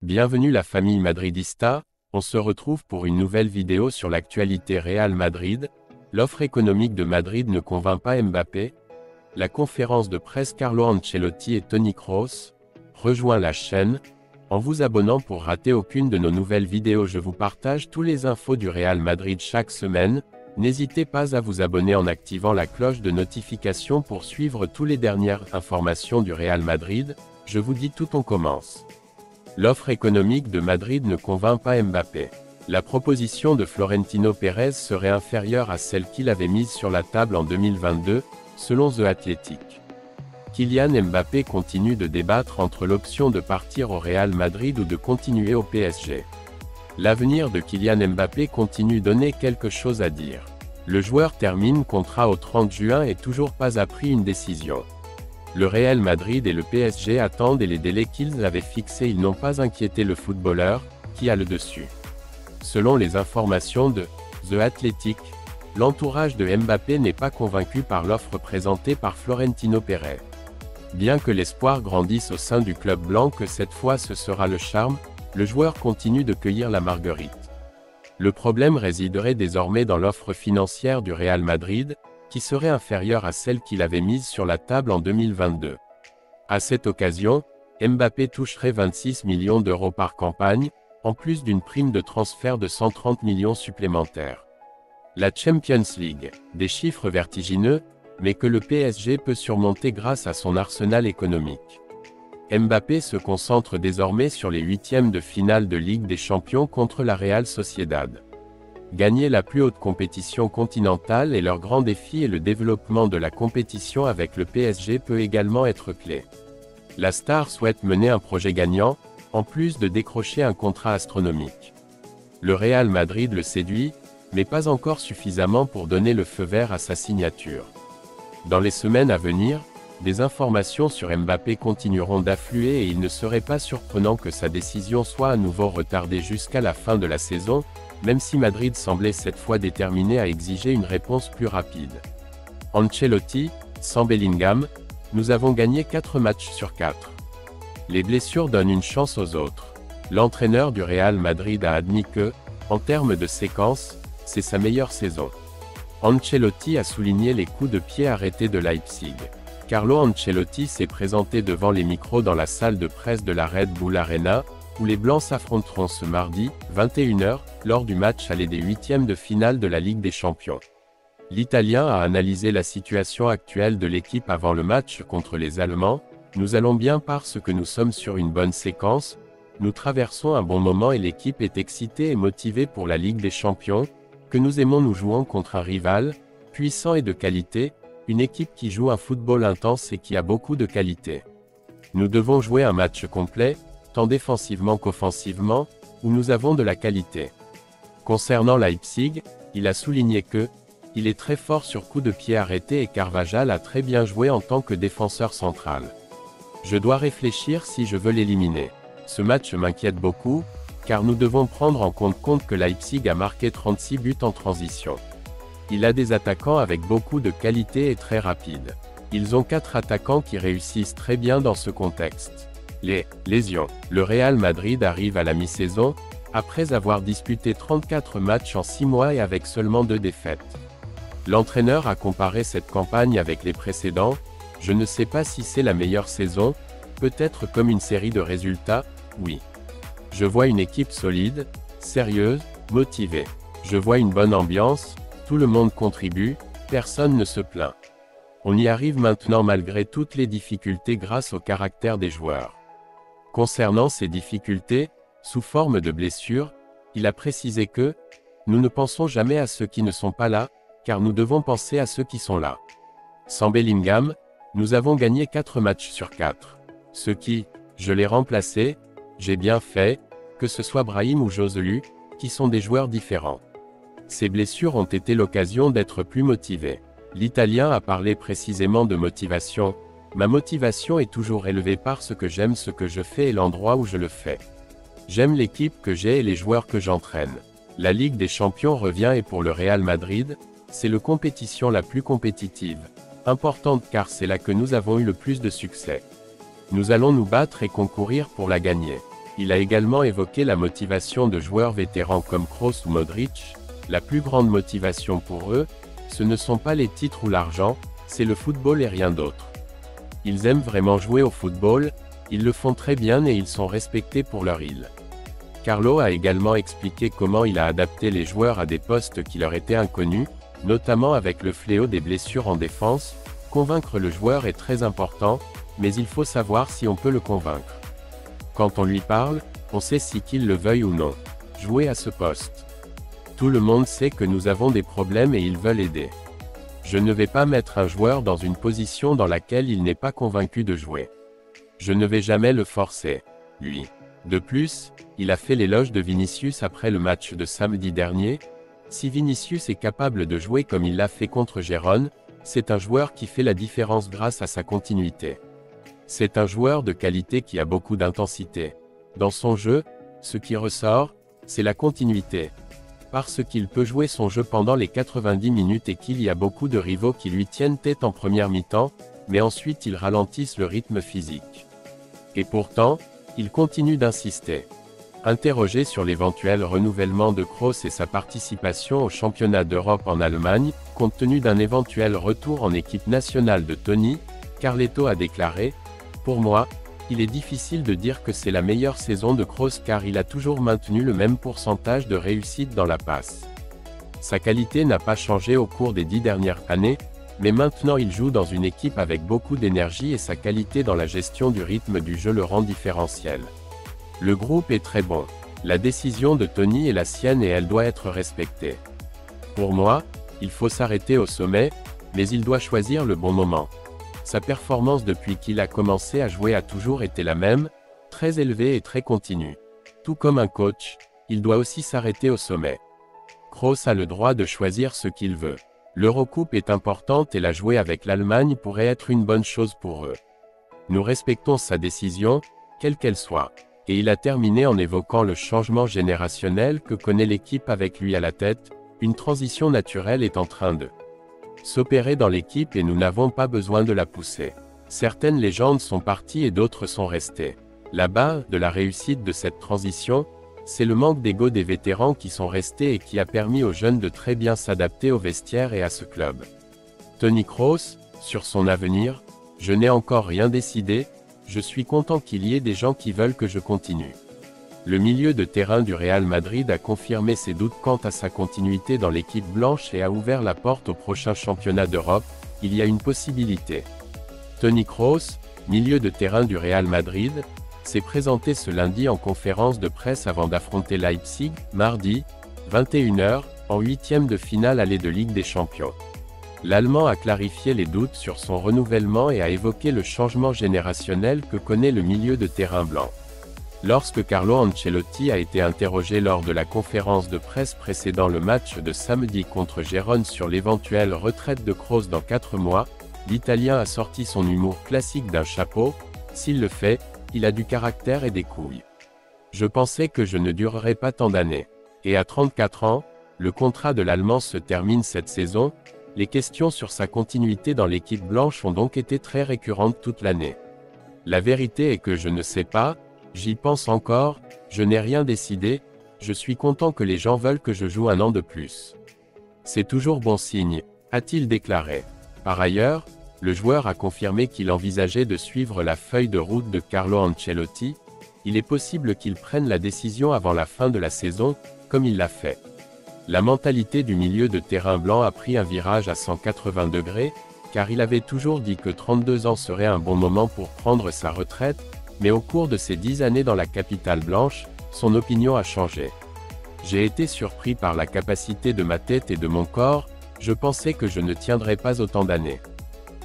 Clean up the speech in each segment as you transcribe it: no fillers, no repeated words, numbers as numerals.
Bienvenue la famille madridista, on se retrouve pour une nouvelle vidéo sur l'actualité Real Madrid. L'offre économique de Madrid ne convainc pas Mbappé. La conférence de presse Carlo Ancelotti et Toni Kroos. Rejoins la chaîne. En vous abonnant pour rater aucune de nos nouvelles vidéos, je vous partage tous les infos du Real Madrid chaque semaine. N'hésitez pas à vous abonner en activant la cloche de notification pour suivre toutes les dernières informations du Real Madrid. Je vous dis tout, on commence. L'offre économique de Madrid ne convainc pas Mbappé. La proposition de Florentino Pérez serait inférieure à celle qu'il avait mise sur la table en 2022, selon The Athletic. Kylian Mbappé continue de débattre entre l'option de partir au Real Madrid ou de continuer au PSG. L'avenir de Kylian Mbappé continue de donner quelque chose à dire. Le joueur termine contrat au 30 juin et toujours pas a pris une décision. Le Real Madrid et le PSG attendent et les délais qu'ils avaient fixés, ils n'ont pas inquiété le footballeur, qui a le dessus. Selon les informations de The Athletic, l'entourage de Mbappé n'est pas convaincu par l'offre présentée par Florentino Pérez. Bien que l'espoir grandisse au sein du club blanc que cette fois ce sera le charme, le joueur continue de cueillir la marguerite. Le problème résiderait désormais dans l'offre financière du Real Madrid, qui serait inférieure à celle qu'il avait mise sur la table en 2022. À cette occasion, Mbappé toucherait 26 millions d'euros par campagne, en plus d'une prime de transfert de 130 millions supplémentaires. La Champions League, des chiffres vertigineux, mais que le PSG peut surmonter grâce à son arsenal économique. Mbappé se concentre désormais sur les huitièmes de finale de Ligue des Champions contre la Real Sociedad. Gagner la plus haute compétition continentale est leur grand défi et le développement de la compétition avec le PSG peut également être clé. La star souhaite mener un projet gagnant, en plus de décrocher un contrat astronomique. Le Real Madrid le séduit, mais pas encore suffisamment pour donner le feu vert à sa signature. Dans les semaines à venir, des informations sur Mbappé continueront d'affluer et il ne serait pas surprenant que sa décision soit à nouveau retardée jusqu'à la fin de la saison, même si Madrid semblait cette fois déterminé à exiger une réponse plus rapide. Ancelotti, sans Bellingham, nous avons gagné 4 matchs sur 4. Les blessures donnent une chance aux autres. L'entraîneur du Real Madrid a admis que, en termes de séquence, c'est sa meilleure saison. Ancelotti a souligné les coups de pied arrêtés de Leipzig. Carlo Ancelotti s'est présenté devant les micros dans la salle de presse de la Red Bull Arena, où les Blancs s'affronteront ce mardi, 21h, lors du match aller des huitièmes de finale de la Ligue des Champions. L'Italien a analysé la situation actuelle de l'équipe avant le match contre les Allemands. Nous allons bien parce que nous sommes sur une bonne séquence, nous traversons un bon moment et l'équipe est excitée et motivée pour la Ligue des Champions, que nous aimons, nous jouons contre un rival, puissant et de qualité, une équipe qui joue un football intense et qui a beaucoup de qualité. Nous devons jouer un match complet, tant défensivement qu'offensivement, où nous avons de la qualité. Concernant Leipzig, il a souligné que, il est très fort sur coup de pied arrêté et Carvajal a très bien joué en tant que défenseur central. Je dois réfléchir si je veux l'éliminer. Ce match m'inquiète beaucoup, car nous devons prendre en compte que Leipzig a marqué 36 buts en transition. Il a des attaquants avec beaucoup de qualité et très rapides. Ils ont 4 attaquants qui réussissent très bien dans ce contexte. Les lésions. Le Real Madrid arrive à la mi-saison, après avoir disputé 34 matchs en 6 mois et avec seulement 2 défaites. L'entraîneur a comparé cette campagne avec les précédents. Je ne sais pas si c'est la meilleure saison, peut-être comme une série de résultats, oui. Je vois une équipe solide, sérieuse, motivée. Je vois une bonne ambiance, tout le monde contribue, personne ne se plaint. On y arrive maintenant malgré toutes les difficultés grâce au caractère des joueurs. Concernant ces difficultés, sous forme de blessures, il a précisé que « Nous ne pensons jamais à ceux qui ne sont pas là, car nous devons penser à ceux qui sont là. Sans Bellingham, nous avons gagné 4 matchs sur 4. Ce qui, je l'ai remplacé, j'ai bien fait, que ce soit Brahim ou Joselu, qui sont des joueurs différents. Ces blessures ont été l'occasion d'être plus motivé. L'Italien a parlé précisément de motivation. Ma motivation est toujours élevée parce que j'aime ce que je fais et l'endroit où je le fais. J'aime l'équipe que j'ai et les joueurs que j'entraîne. La Ligue des Champions revient et pour le Real Madrid, c'est la compétition la plus compétitive. Importante car c'est là que nous avons eu le plus de succès. Nous allons nous battre et concourir pour la gagner. Il a également évoqué la motivation de joueurs vétérans comme Kroos ou Modric. La plus grande motivation pour eux, ce ne sont pas les titres ou l'argent, c'est le football et rien d'autre. Ils aiment vraiment jouer au football, ils le font très bien et ils sont respectés pour leur île. Carlo a également expliqué comment il a adapté les joueurs à des postes qui leur étaient inconnus, notamment avec le fléau des blessures en défense. Convaincre le joueur est très important, mais il faut savoir si on peut le convaincre. Quand on lui parle, on sait si qu'il le veuille ou non. Jouer à ce poste. Tout le monde sait que nous avons des problèmes et ils veulent aider. Je ne vais pas mettre un joueur dans une position dans laquelle il n'est pas convaincu de jouer. Je ne vais jamais le forcer, lui. De plus, il a fait l'éloge de Vinicius après le match de samedi dernier. Si Vinicius est capable de jouer comme il l'a fait contre Gérone, c'est un joueur qui fait la différence grâce à sa continuité. C'est un joueur de qualité qui a beaucoup d'intensité. Dans son jeu, ce qui ressort, c'est la continuité. Parce qu'il peut jouer son jeu pendant les 90 minutes et qu'il y a beaucoup de rivaux qui lui tiennent tête en première mi-temps, mais ensuite ils ralentissent le rythme physique. Et pourtant, il continue d'insister. Interrogé sur l'éventuel renouvellement de Kroos et sa participation au championnat d'Europe en Allemagne, compte tenu d'un éventuel retour en équipe nationale de Tony, Carleto a déclaré: « Pour moi, il est difficile de dire que c'est la meilleure saison de Kroos car il a toujours maintenu le même pourcentage de réussite dans la passe. Sa qualité n'a pas changé au cours des 10 dernières années, mais maintenant il joue dans une équipe avec beaucoup d'énergie et sa qualité dans la gestion du rythme du jeu le rend différentiel. Le groupe est très bon. La décision de Tony est la sienne et elle doit être respectée. Pour moi, il faut s'arrêter au sommet, mais il doit choisir le bon moment. Sa performance depuis qu'il a commencé à jouer a toujours été la même, très élevée et très continue. Tout comme un coach, il doit aussi s'arrêter au sommet. Kroos a le droit de choisir ce qu'il veut. L'Eurocoupe est importante et la jouer avec l'Allemagne pourrait être une bonne chose pour eux. Nous respectons sa décision, quelle qu'elle soit. Et il a terminé en évoquant le changement générationnel que connaît l'équipe avec lui à la tête. Une transition naturelle est en train de s'opérer dans l'équipe et nous n'avons pas besoin de la pousser. Certaines légendes sont parties et d'autres sont restées. La base de la réussite de cette transition, c'est le manque d'ego des vétérans qui sont restés et qui a permis aux jeunes de très bien s'adapter au vestiaire et à ce club. Toni Kroos, sur son avenir, je n'ai encore rien décidé, je suis content qu'il y ait des gens qui veulent que je continue. Le milieu de terrain du Real Madrid a confirmé ses doutes quant à sa continuité dans l'équipe blanche et a ouvert la porte au prochain championnat d'Europe. Il y a une possibilité. Toni Kroos, milieu de terrain du Real Madrid, s'est présenté ce lundi en conférence de presse avant d'affronter Leipzig, mardi, 21 h, en huitième de finale aller de Ligue des Champions. L'Allemand a clarifié les doutes sur son renouvellement et a évoqué le changement générationnel que connaît le milieu de terrain blanc. Lorsque Carlo Ancelotti a été interrogé lors de la conférence de presse précédant le match de samedi contre Gérone sur l'éventuelle retraite de Kroos dans 4 mois, l'Italien a sorti son humour classique d'un chapeau. S'il le fait, il a du caractère et des couilles. Je pensais que je ne durerais pas tant d'années. Et à 34 ans, le contrat de l'Allemand se termine cette saison. Les questions sur sa continuité dans l'équipe blanche ont donc été très récurrentes toute l'année. La vérité est que je ne sais pas, j'y pense encore, je n'ai rien décidé, je suis content que les gens veulent que je joue un an de plus. C'est toujours bon signe, a-t-il déclaré. Par ailleurs, le joueur a confirmé qu'il envisageait de suivre la feuille de route de Carlo Ancelotti. Il est possible qu'il prenne la décision avant la fin de la saison, comme il l'a fait. La mentalité du milieu de terrain blanc a pris un virage à 180 degrés, car il avait toujours dit que 32 ans serait un bon moment pour prendre sa retraite, mais au cours de ces 10 années dans la capitale blanche, son opinion a changé. J'ai été surpris par la capacité de ma tête et de mon corps, je pensais que je ne tiendrais pas autant d'années.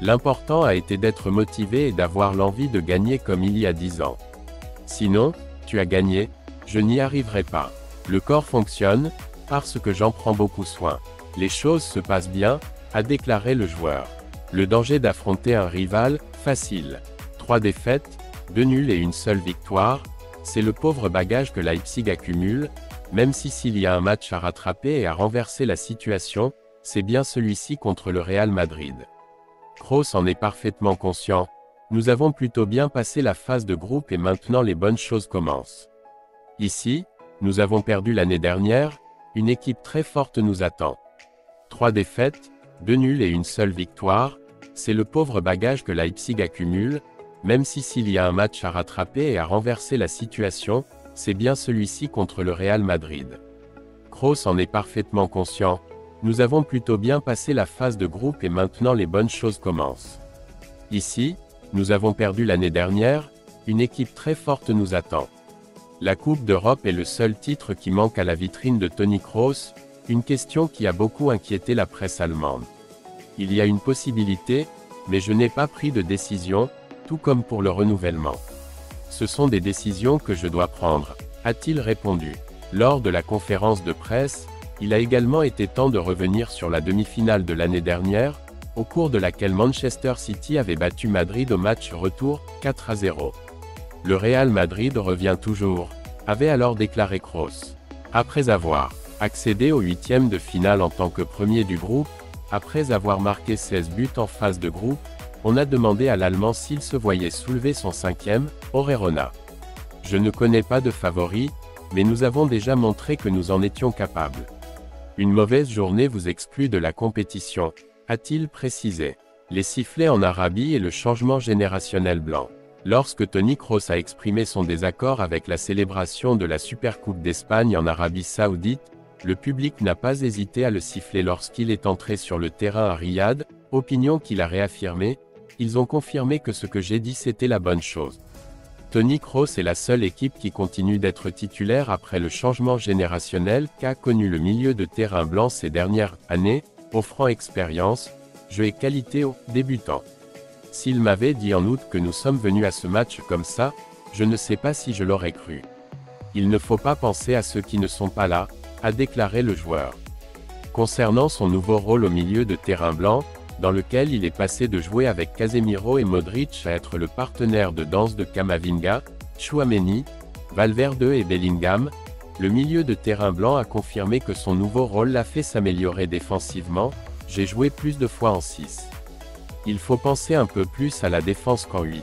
L'important a été d'être motivé et d'avoir l'envie de gagner comme il y a 10 ans. Sinon, tu as gagné, je n'y arriverai pas. Le corps fonctionne, parce que j'en prends beaucoup soin. Les choses se passent bien, a déclaré le joueur. Le danger d'affronter un rival, facile. 3 défaites, 2 nuls et une seule victoire, c'est le pauvre bagage que Leipzig accumule, même si s'il y a un match à rattraper et à renverser la situation, c'est bien celui-ci contre le Real Madrid. Kroos en est parfaitement conscient. Nous avons plutôt bien passé la phase de groupe et maintenant les bonnes choses commencent. Ici, nous avons perdu l'année dernière, une équipe très forte nous attend. 3 défaites, 2 nuls et une seule victoire, c'est le pauvre bagage que Leipzig accumule, même si s'il y a un match à rattraper et à renverser la situation, c'est bien celui-ci contre le Real Madrid. Kroos en est parfaitement conscient. Nous avons plutôt bien passé la phase de groupe et maintenant les bonnes choses commencent. Ici, nous avons perdu l'année dernière, une équipe très forte nous attend. La Coupe d'Europe est le seul titre qui manque à la vitrine de Toni Kroos, une question qui a beaucoup inquiété la presse allemande. Il y a une possibilité, mais je n'ai pas pris de décision, tout comme pour le renouvellement. Ce sont des décisions que je dois prendre, a-t-il répondu. Lors de la conférence de presse, il a également été temps de revenir sur la demi-finale de l'année dernière, au cours de laquelle Manchester City avait battu Madrid au match retour, 4-0. Le Real Madrid revient toujours, avait alors déclaré Kroos. Après avoir accédé au 8e de finale en tant que premier du groupe, après avoir marqué 16 buts en phase de groupe, on a demandé à l'Allemand s'il se voyait soulever son 5e, Orerona. Je ne connais pas de favori, mais nous avons déjà montré que nous en étions capables. Une mauvaise journée vous exclut de la compétition, a-t-il précisé. Les sifflets en Arabie et le changement générationnel blanc. Lorsque Toni Kroos a exprimé son désaccord avec la célébration de la Supercoupe d'Espagne en Arabie Saoudite, le public n'a pas hésité à le siffler lorsqu'il est entré sur le terrain à Riyad, opinion qu'il a réaffirmée. Ils ont confirmé que ce que j'ai dit c'était la bonne chose. Toni Kroos est la seule équipe qui continue d'être titulaire après le changement générationnel qu'a connu le milieu de terrain blanc ces dernières années, offrant expérience, jeu et qualité aux débutants. S'il m'avait dit en août que nous sommes venus à ce match comme ça, je ne sais pas si je l'aurais cru. Il ne faut pas penser à ceux qui ne sont pas là, a déclaré le joueur. Concernant son nouveau rôle au milieu de terrain blanc, dans lequel il est passé de jouer avec Casemiro et Modric à être le partenaire de danse de Camavinga, Tchouaméni, Valverde et Bellingham, le milieu de terrain blanc a confirmé que son nouveau rôle l'a fait s'améliorer défensivement. J'ai joué plus de fois en 6. Il faut penser un peu plus à la défense qu'en 8.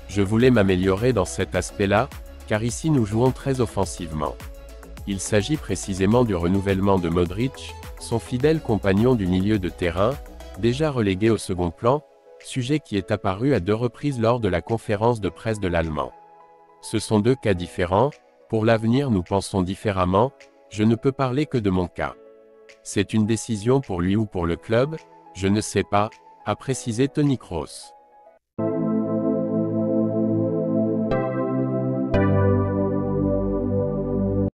Je voulais m'améliorer dans cet aspect-là, car ici nous jouons très offensivement. Il s'agit précisément du renouvellement de Modric, son fidèle compagnon du milieu de terrain, déjà relégué au second plan, sujet qui est apparu à 2 reprises lors de la conférence de presse de l'Allemand. Ce sont 2 cas différents, pour l'avenir nous pensons différemment, je ne peux parler que de mon cas. C'est une décision pour lui ou pour le club, je ne sais pas, a précisé Toni Kroos.